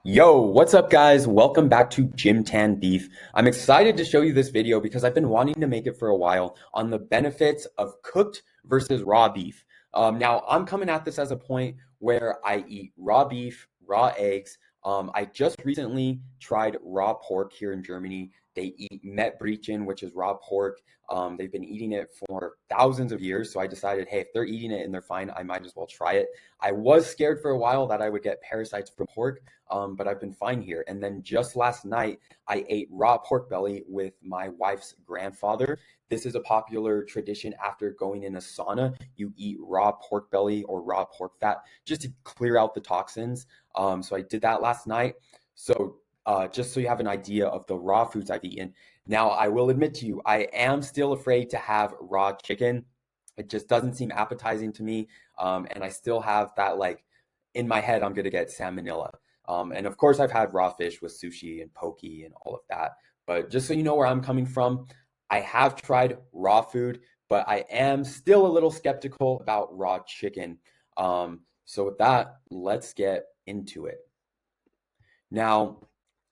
Yo, what's up guys? Welcome back to Gym Tan Beef. I'm excited to show you this video because I've been wanting to make it for a while on the benefits of cooked versus raw beef. Now, I'm coming at this as a point where I eat raw beef, raw eggs. I just recently tried raw pork here in Germany. They eat Mettbrötchen, which is raw pork. They've been eating it for thousands of years. So I decided, hey, if they're eating it and they're fine, I might as well try it. I was scared for a while that I would get parasites from pork, but I've been fine here. And then just last night, I ate raw pork belly with my wife's grandfather. This is a popular tradition after going in a sauna. You eat raw pork belly or raw pork fat just to clear out the toxins. So I did that last night. So just so you have an idea of the raw foods I've eaten. Now, I will admit to you, I am still afraid to have raw chicken. It just doesn't seem appetizing to me. And I still have that, like, in my head, I'm going to get salmonella. And of course, I've had raw fish with sushi and poke and all of that. But just so you know where I'm coming from, I have tried raw food, but I am still a little skeptical about raw chicken. So with that, let's get into it. Now,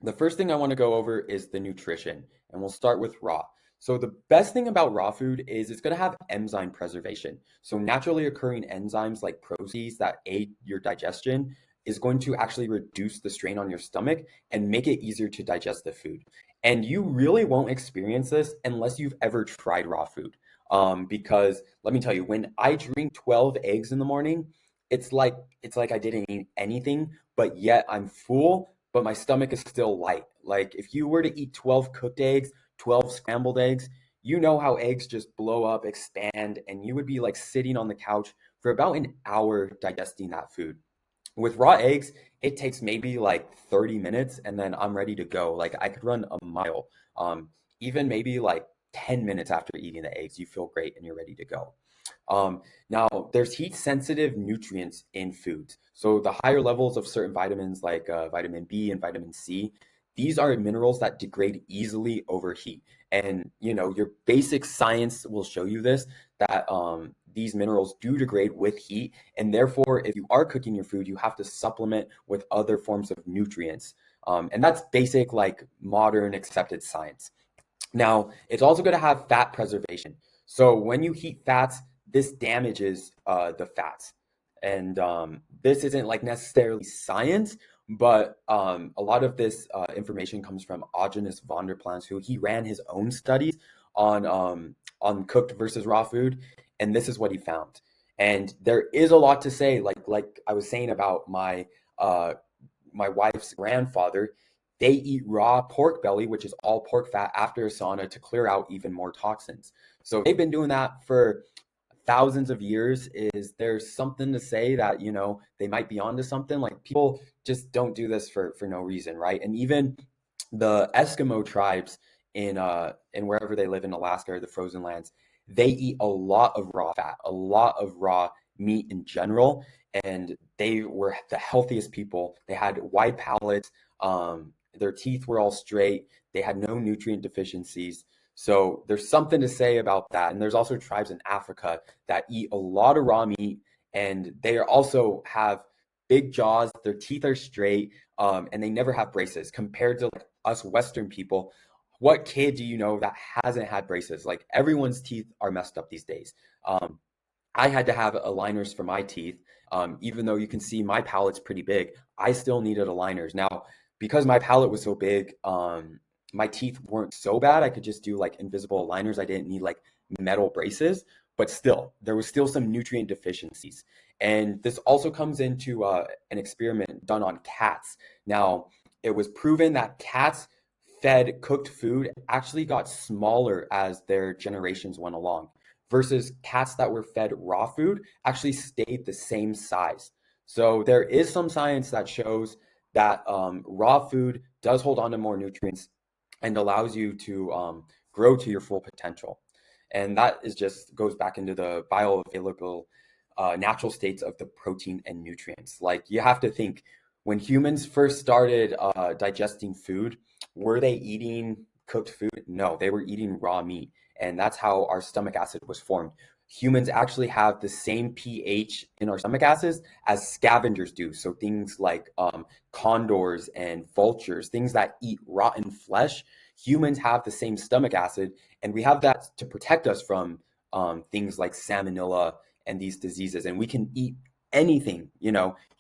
the first thing I want to go over is the nutrition, and we'll start with raw. So the best thing about raw food is it's going to have enzyme preservation. So naturally occurring enzymes like proteases that aid your digestion is going to actually reduce the strain on your stomach and make it easier to digest the food. And you really won't experience this unless you've ever tried raw food. Because let me tell you, when I drink 12 eggs in the morning, it's like I didn't eat anything, but yet I'm full, but my stomach is still light. Like if you were to eat 12 cooked eggs, 12 scrambled eggs, you know how eggs just blow up, expand, and you would be like sitting on the couch for about an hour digesting that food. With raw eggs, it takes maybe like 30 minutes and then I'm ready to go. Like I could run a mile. Even maybe like 10 minutes after eating the eggs, you feel great and you're ready to go. Now, there's heat sensitive nutrients in foods. So the higher levels of certain vitamins like vitamin B and vitamin C, these are minerals that degrade easily over heat. And your basic science will show you this, that these minerals do degrade with heat. And therefore, if you are cooking your food, you have to supplement with other forms of nutrients. And that's basic, like modern accepted science. Now, it's also going to have fat preservation. So when you heat fats, this damages the fats. And this isn't like necessarily science, but a lot of this information comes from Aajonus Vonderplanitz, who he ran his own studies on cooked versus raw food, and this is what he found. And there is a lot to say, like I was saying about my wife's grandfather. They eat raw pork belly, which is all pork fat, after a sauna to clear out even more toxins. So they've been doing that for thousands of years. Is there something to say that, they might be onto something? Like people just don't do this for no reason, right? And even the Eskimo tribes in wherever they live in Alaska or the frozen lands, they eat a lot of raw fat, a lot of raw meat in general, and they were the healthiest people. They had wide palates. Their teeth were all straight. They had no nutrient deficiencies. So there's something to say about that. And there's also tribes in Africa that eat a lot of raw meat, and they also have big jaws. Their teeth are straight, and they never have braces. Compared to like us Western people, what kid do you know that hasn't had braces? Like everyone's teeth are messed up these days. I had to have aligners for my teeth. Even though you can see my palate's pretty big, I still needed aligners. Now, because my palate was so big, my teeth weren't so bad. I could just do like invisible aligners. I didn't need like metal braces, but still, there was still some nutrient deficiencies. And this also comes into an experiment done on cats. Now, it was proven that cats fed cooked food actually got smaller as their generations went along, versus cats that were fed raw food actually stayed the same size. So there is some science that shows that raw food does hold on to more nutrients and allows you to grow to your full potential. And that is just goes back into the bioavailable natural states of the protein and nutrients. Like you have to think, when humans first started digesting food, were they eating cooked food? No, they were eating raw meat. And that's how our stomach acid was formed. humans actually have the same pH in our stomach acids as scavengers do. So things like condors and vultures, things that eat rotten flesh, humans have the same stomach acid, and we have that to protect us from things like salmonella and these diseases. And we can eat anything,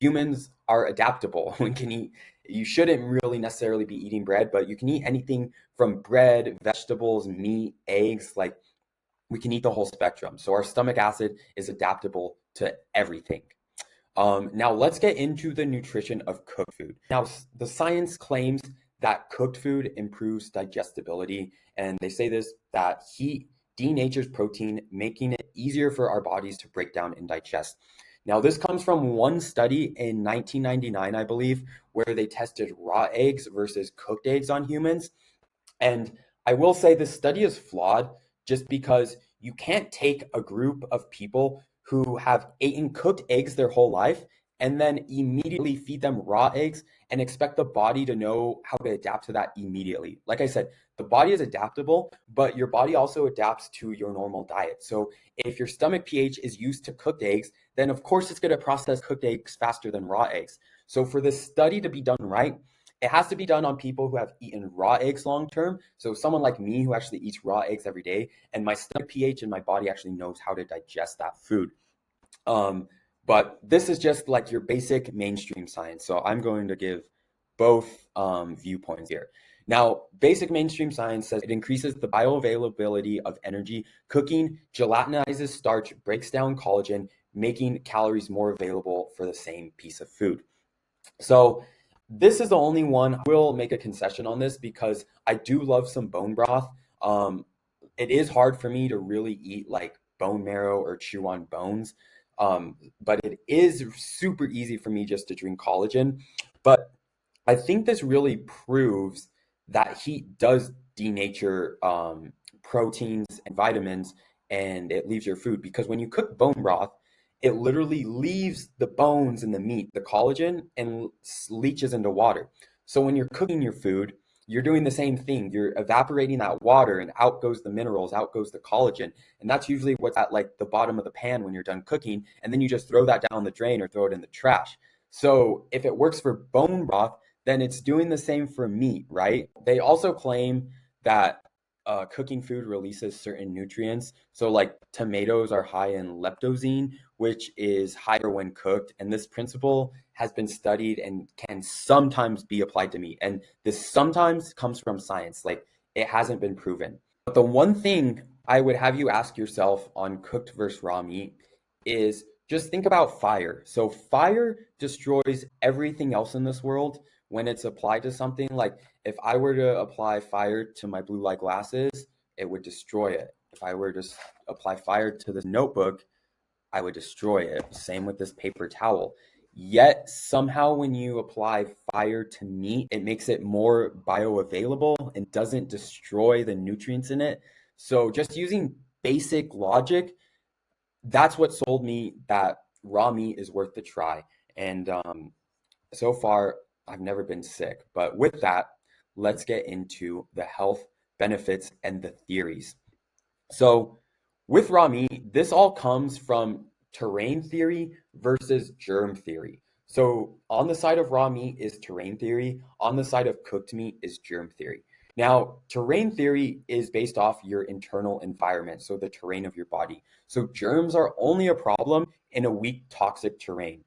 humans are adaptable. We can eat, you shouldn't really necessarily be eating bread, but you can eat anything from bread, vegetables, meat, eggs, like we can eat the whole spectrum. So our stomach acid is adaptable to everything. Now let's get into the nutrition of cooked food. Now, the science claims that cooked food improves digestibility, and they say this, that heat denatures protein, making it easier for our bodies to break down and digest. Now, this comes from one study in 1999, I believe, where they tested raw eggs versus cooked eggs on humans. And I will say this study is flawed just because you can't take a group of people who have eaten cooked eggs their whole life and then immediately feed them raw eggs and expect the body to know how to adapt to that immediately. Like I said, the body is adaptable, but your body also adapts to your normal diet. So if your stomach pH is used to cooked eggs, then of course it's going to process cooked eggs faster than raw eggs. So for this study to be done right, it has to be done on people who have eaten raw eggs long term. So someone like me who actually eats raw eggs every day, and my stomach pH and my body actually knows how to digest that food. But this is just like your basic mainstream science. So I'm going to give both viewpoints here. Now, basic mainstream science says it increases the bioavailability of energy. Cooking gelatinizes starch, breaks down collagen, making calories more available for the same piece of food. So this is the only one. I will make a concession on this because I do love some bone broth. It is hard for me to really eat like bone marrow or chew on bones, but it is super easy for me just to drink collagen. But I think this really proves that heat does denature proteins and vitamins, and it leaves your food, because when you cook bone broth, it literally leaves the bones and the meat, the collagen, and leaches into water. So when you're cooking your food, you're doing the same thing. You're evaporating that water, and out goes the minerals, out goes the collagen. And that's usually what's at like the bottom of the pan when you're done cooking. And then you just throw that down the drain or throw it in the trash. So if it works for bone broth, then it's doing the same for meat, right? They also claim that cooking food releases certain nutrients. So like tomatoes are high in leptosine, which is higher when cooked. And this principle has been studied and can sometimes be applied to meat. And this sometimes comes from science, like it hasn't been proven. But the one thing I would have you ask yourself on cooked versus raw meat is just think about fire. So fire destroys everything else in this world when it's applied to something. Like if I were to apply fire to my blue light glasses, it would destroy it. If I were to apply fire to this notebook, I would destroy it. Same with this paper towel. Yet somehow when you apply fire to meat, it makes it more bioavailable and doesn't destroy the nutrients in it. So just using basic logic, that's what sold me that raw meat is worth the try. And so far, I've never been sick. But with that, let's get into the health benefits and the theories. So with raw meat, this all comes from terrain theory versus germ theory. So on the side of raw meat is terrain theory, on the side of cooked meat is germ theory. Now, terrain theory is based off your internal environment, so the terrain of your body. So germs are only a problem in a weak, toxic terrain.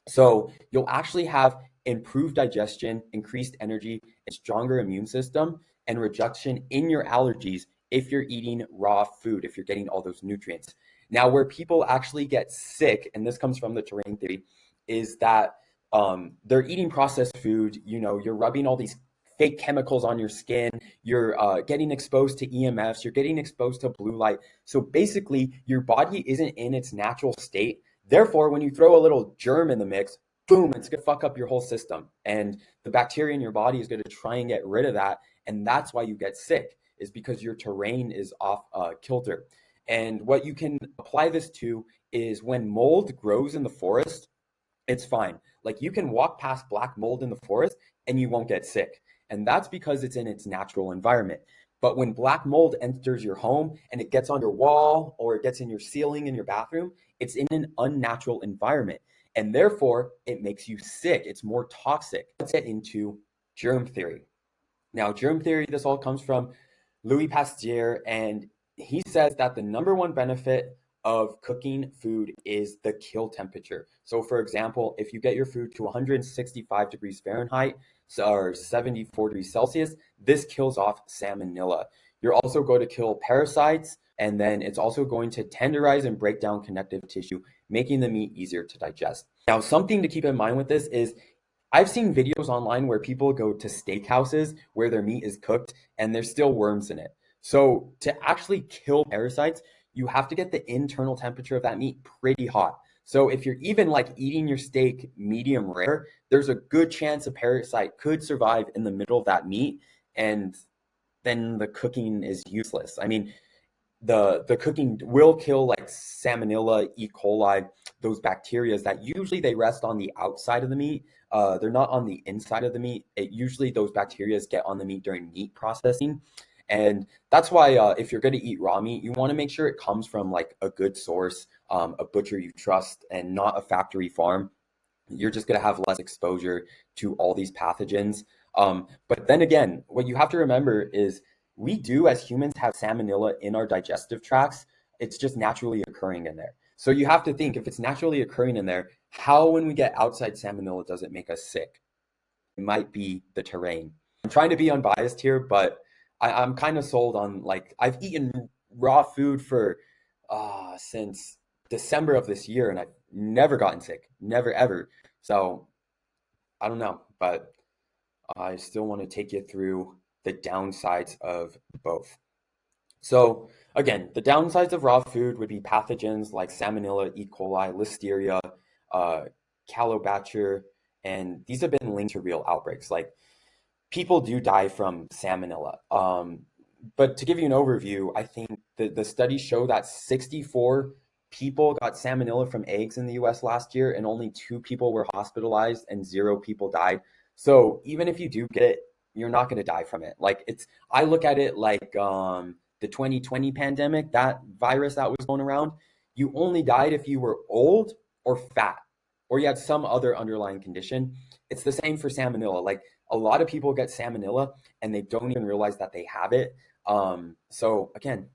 So you'll actually have improved digestion, increased energy, a stronger immune system, and reduction in your allergies if you're eating raw food, if you're getting all those nutrients. Now, where people actually get sick, and this comes from the terrain theory, is that they're eating processed food. You're rubbing all these fake chemicals on your skin. You're getting exposed to EMFs. You're getting exposed to blue light. So basically, your body isn't in its natural state. Therefore, when you throw a little germ in the mix, boom, it's going to fuck up your whole system. And the bacteria in your body is going to try and get rid of that. And that's why you get sick, is because your terrain is off kilter. And what you can apply this to is when mold grows in the forest, it's fine. Like you can walk past black mold in the forest and you won't get sick. And that's because it's in its natural environment. But when black mold enters your home and it gets on your wall or it gets in your ceiling in your bathroom, it's in an unnatural environment. And therefore, it makes you sick. It's more toxic. Let's get into germ theory. Now, germ theory, this all comes from Louis Pasteur, and he says that the number one benefit of cooking food is the kill temperature. So, for example, if you get your food to 165 degrees Fahrenheit or 74 degrees Celsius, this kills off salmonella. You're also going to kill parasites, and then it's also going to tenderize and break down connective tissue, making the meat easier to digest. Now, something to keep in mind with this is I've seen videos online where people go to steakhouses where their meat is cooked and there's still worms in it. So to actually kill parasites, you have to get the internal temperature of that meat pretty hot. So if you're even like eating your steak medium rare, there's a good chance a parasite could survive in the middle of that meat, and then the cooking is useless. I mean, the cooking will kill like salmonella, E. coli, those bacteria that usually they rest on the outside of the meat. They're not on the inside of the meat. Usually those bacteria get on the meat during meat processing. And that's why if you're going to eat raw meat, you want to make sure it comes from like a good source, a butcher you trust, and not a factory farm. You're just going to have less exposure to all these pathogens. But then again, what you have to remember is we do as humans have salmonella in our digestive tracts. It's just naturally occurring in there. So you have to think, if it's naturally occurring in there, how when we get outside salmonella does it make us sick? It might be the terrain. I'm trying to be unbiased here, but I'm kind of sold on, like, I've eaten raw food for since December of this year, and I've never gotten sick, never ever. So I don't know, but I still want to take you through the downsides of both. So again, the downsides of raw food would be pathogens like Salmonella, E. coli, Listeria, uh, Campylobacter, and these have been linked to real outbreaks. Like, people do die from Salmonella. But to give you an overview, I think the studies show that 64 people got Salmonella from eggs in the US last year, and only 2 people were hospitalized and 0 people died. So even if you do get it, you're not going to die from it. Like, I look at it like the 2020 pandemic, that virus that was going around. You only died if you were old or fat, or you had some other underlying condition. It's the same for Salmonella. Like, a lot of people get Salmonella and they don't even realize that they have it. So again,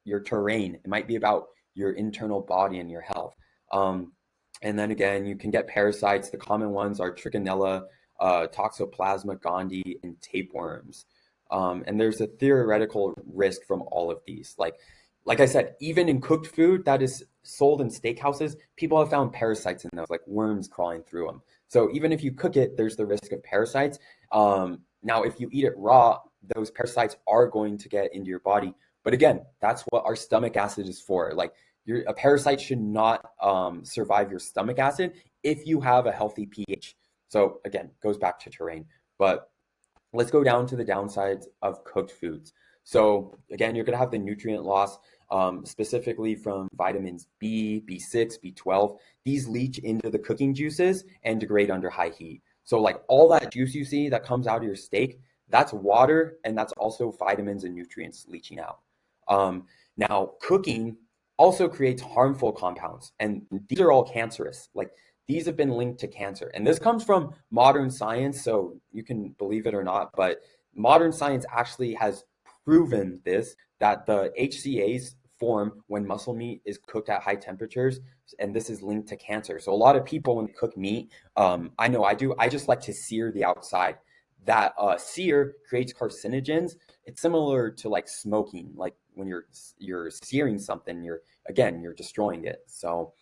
your terrain, it might be about your internal body and your health. And then again, you can get parasites. The common ones are Trichinella, Toxoplasma gondii, and tapeworms. And there's a theoretical risk from all of these. Like I said, even in cooked food that is sold in steakhouses, people have found parasites in those, like worms crawling through them. So even if you cook it, there's the risk of parasites. Now, if you eat it raw, those parasites are going to get into your body. But again, that's what our stomach acid is for. Like, a parasite should not survive your stomach acid if you have a healthy pH. So again, goes back to terrain. But let's go down to the downsides of cooked foods. So again, you're going to have the nutrient loss, specifically from vitamins B, B6, B12. These leach into the cooking juices and degrade under high heat. So like all that juice you see that comes out of your steak, that's water, and that's also vitamins and nutrients leaching out. Now, cooking also creates harmful compounds, and these are all cancerous. Like, these have been linked to cancer. And this comes from modern science, so you can believe it or not, but modern science actually has proven this, that the HCAs form when muscle meat is cooked at high temperatures, and this is linked to cancer. So a lot of people, when they cook meat, I know I do, I just like to sear the outside. That sear creates carcinogens. It's similar to like smoking. Like, when you're searing something, you're destroying it. So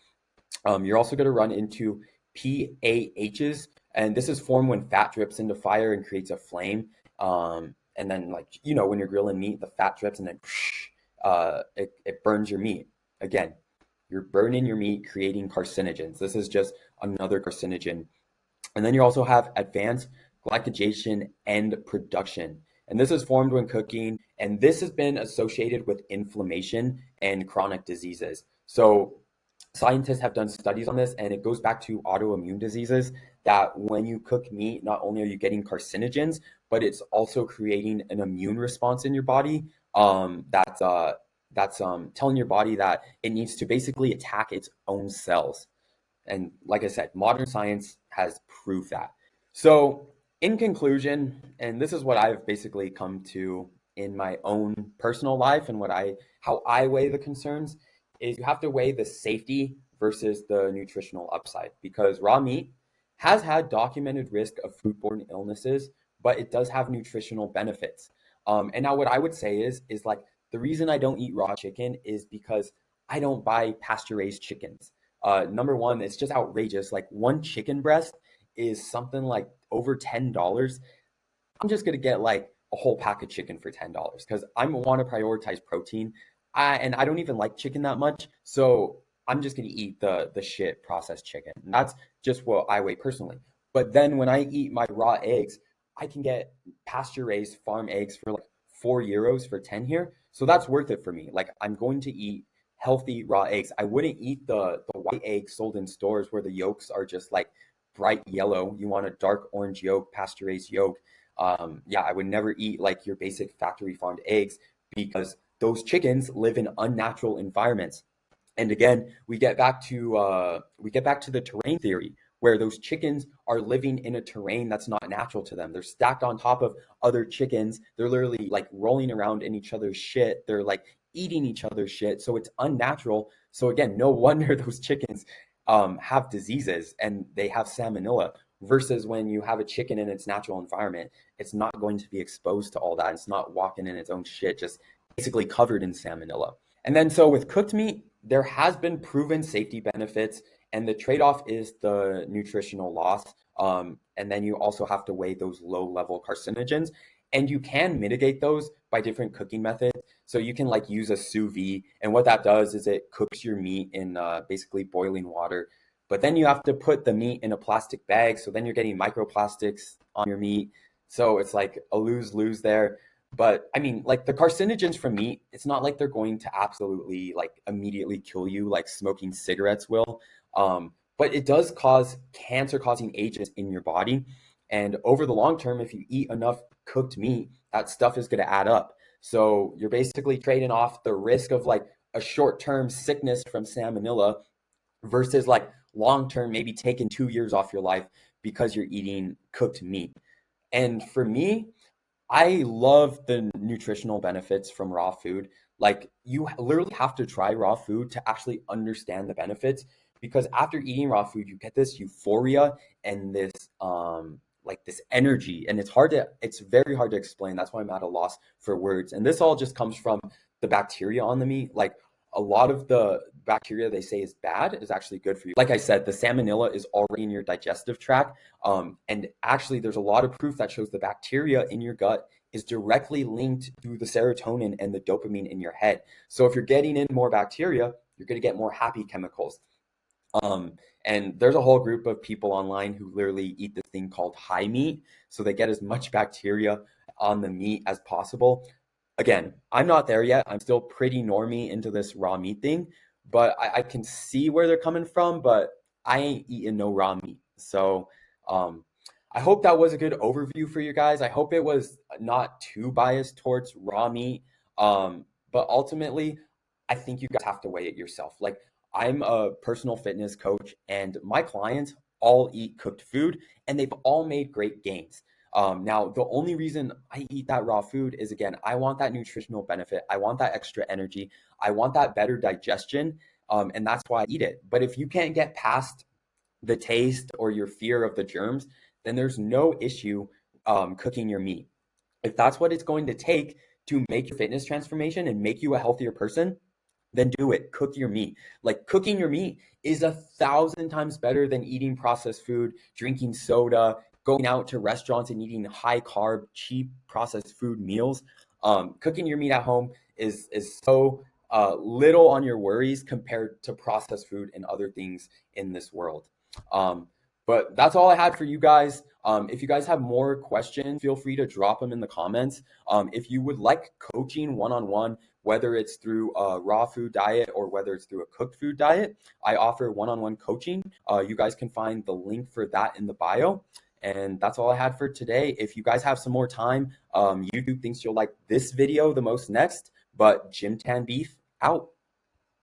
you're also going to run into PAHs, and this is formed when fat drips into fire and creates a flame. And then, like, when you're grilling meat, the fat drips and then it burns your meat. Again, you're burning your meat, creating carcinogens. This is just another carcinogen. And then you also have advanced glycogen end production. And this is formed when cooking, and this has been associated with inflammation and chronic diseases. So scientists have done studies on this, and it goes back to autoimmune diseases that when you cook meat, not only are you getting carcinogens, but it's also creating an immune response in your body. That's telling your body that it needs to basically attack its own cells. And like I said, modern science has proved that. So, in conclusion, and this is what I've basically come to in my own personal life and how I weigh the concerns is you have to weigh the safety versus the nutritional upside because raw meat has had documented risk of foodborne illnesses, but it does have nutritional benefits. And now what I would say is like the reason I don't eat raw chicken is because I don't buy pasture raised chickens. Number one, it's just outrageous. Like one chicken breast is something like over $10. I'm just gonna get like a whole pack of chicken for $10 because I want to prioritize protein. And I don't even like chicken that much, so I'm just gonna eat the shit processed chicken. And that's just what I weigh personally. But then when I eat my raw eggs, I can get pasture raised farm eggs for like €4 for 10 here. So that's worth it for me. Like I'm going to eat healthy raw eggs. I wouldn't eat the white eggs sold in stores where the yolks are just like bright yellow. You want a dark orange yolk, pasture raised yolk. Yeah, I would never eat like your basic factory farmed eggs because those chickens live in unnatural environments. And again, we get back to the terrain theory where those chickens are living in a terrain that's not natural to them. They're stacked on top of other chickens. They're literally like rolling around in each other's shit. They're like eating each other's shit. So it's unnatural. So again, no wonder those chickens have diseases and they have salmonella versus when you have a chicken in its natural environment, it's not going to be exposed to all that. It's not walking in its own shit, just basically covered in salmonella. And then so with cooked meat, there has been proven safety benefits, and the trade-off is the nutritional loss. And then you also have to weigh those low-level carcinogens, and you can mitigate those by different cooking methods. So you can like use a sous vide, and what that does is it cooks your meat in basically boiling water. But then you have to put the meat in a plastic bag, so then you're getting microplastics on your meat. So it's like a lose-lose there. But I mean, like the carcinogens from meat, it's not like they're going to absolutely like immediately kill you like smoking cigarettes will. But it does cause cancer-causing agents in your body. And over the long term, if you eat enough cooked meat, that stuff is going to add up. So you're basically trading off the risk of like a short-term sickness from salmonella versus like long-term, maybe taking 2 years off your life because you're eating cooked meat. And for me, I love the nutritional benefits from raw food. Like you literally have to try raw food to actually understand the benefits because after eating raw food, you get this euphoria and this like this energy and it's very hard to explain. That's why I'm at a loss for words. And this all just comes from the bacteria on the meat. Like a lot of the bacteria they say is bad is actually good for you. Like I said, the salmonella is already in your digestive tract. And actually, there's a lot of proof that shows the bacteria in your gut is directly linked to the serotonin and the dopamine in your head. So if you're getting in more bacteria, you're going to get more happy chemicals. And there's a whole group of people online who literally eat this thing called high meat. So they get as much bacteria on the meat as possible. Again, I'm not there yet. I'm still pretty normie into this raw meat thing, but I can see where they're coming from, but I ain't eating no raw meat. So um, I hope that was a good overview for you guys. I hope it was not too biased towards raw meat. But ultimately, I think you guys have to weigh it yourself. Like I'm a personal fitness coach and my clients all eat cooked food and they've all made great gains. Now, the only reason I eat that raw food is again, I want that nutritional benefit. I want that extra energy. I want that better digestion. And that's why I eat it. But if you can't get past the taste or your fear of the germs, then there's no issue cooking your meat. If that's what it's going to take to make your fitness transformation and make you a healthier person, then do it. Cook your meat. Like cooking your meat is 1,000 times better than eating processed food, drinking soda, going out to restaurants and eating high carb, cheap processed food meals. Cooking your meat at home is so little on your worries compared to processed food and other things in this world. But that's all I had for you guys. If you guys have more questions, feel free to drop them in the comments. If you would like coaching one-on-one, whether it's through a raw food diet or whether it's through a cooked food diet, I offer one-on-one coaching. You guys can find the link for that in the bio. And that's all I had for today. If you guys have some more time, YouTube thinks you'll like this video the most next, but Gym Tan Beef out.